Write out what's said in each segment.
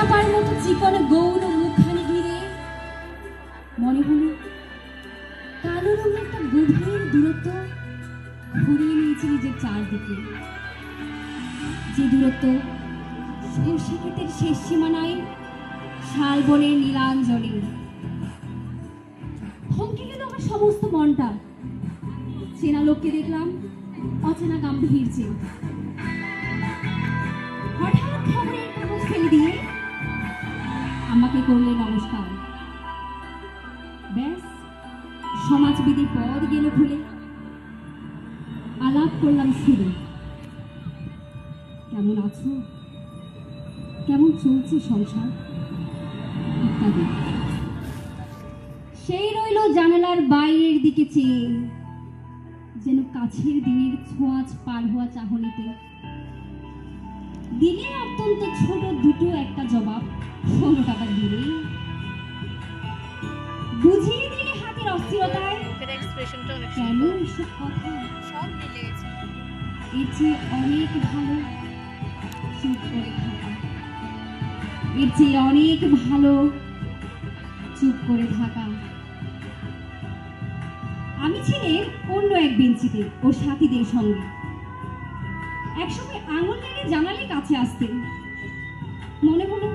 চাপার মতো চিকন গৌর মুখখানি ঘিরে মনে হলো কালো রঙের একটা গভীর দূরত্ব ঘুরিয়ে নিয়েছে নিজের চারদিকে, যে দূরত্ব সর্ষে ক্ষেতের শেষ সীমানায় শালবনের নীলাঞ্জলি। থমকে গেল আমার সমস্ত মনটা। চেনা লোককে দেখলাম অচেনা গাম্ভীর্যে। হঠাৎ খবরের কাগজ ফেলে দিয়ে আমাকে করলে নমস্কার। ব্যাস সমাজবিধি পদ গেল খুলে। আলাপ করলাম শুরু, কেমন আছো, কেমন চলছে সংসার ইত্যাদি। সেই রইল জানালার বাইরের দিকে চেয়ে, যেন কাছের দিনের ছোঁয়াচ পার হওয়া চাহনিতে। দিলে অত্যন্ত ছোট দুটো একটা জবাব, ১৬ টাকা দিলে বুঝিয়ে দিলে হাতের অস্থিরতায় কেন এসব কথা, সব মিলে গেছে। এর চেয়ে অনেক ভালো চুপ করে থাকা, এর চেয়ে অনেক ভালো চুপ করে থাকা। আমি ছিলাম অন্য এক বেঞ্চিতে ওর সাথীদের সঙ্গে। একসময় আঙুল নেড়ে জানালে কাছে আসতেন। মনে হলো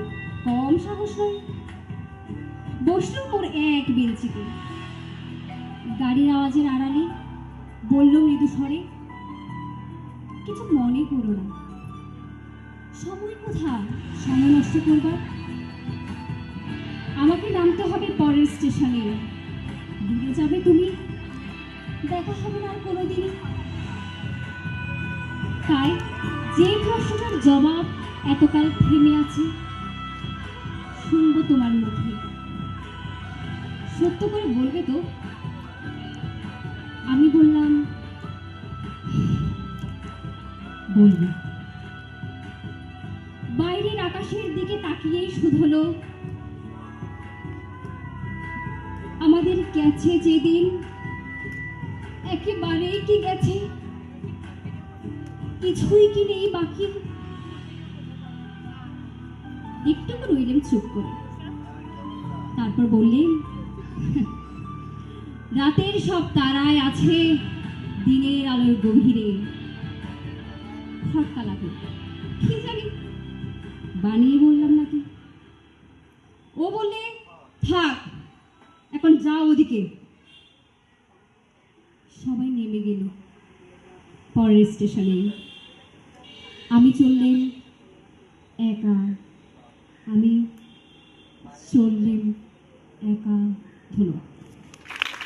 কম সাহস নয়। বসলো ওর এক বেঞ্চিতে। গাড়ির আওয়াজের আড়ালে বলল মৃদু স্বরে, কিছু মনে করো না। সময় কোথায় সময় নষ্ট করবার? আমাকে নামতে হবে পরের স্টেশনে। দূরে যাবে তুমি, দেখা হবে না আর কোনোদিনই। তাই যে প্রশ্নটার জবাব এতকাল থেমে আছে, শুনবো তোমার মুখে। সত্য করে বলবে তো? আমি বললাম বলবো। বাইরের আকাশের দিকে তাকিয়েই শুধলো, আমাদের গেছে যেদিন একেবারেই কি গেছে, কিছুই কি নেই বাকি। একটু রইলেন চুপ করে, তারপর বললেন, রাতের সব তারায় আছে দিনের আলোর গভীরে। খটকা লাগলো, কি জানি বানিয়ে বললাম নাকি। ও বললে, থাক এখন যাও ওদিকে। সবাই নেমে গেল পরের স্টেশনে। আমি চললেন একা, আমি চললেন একা। ধন্যবাদ।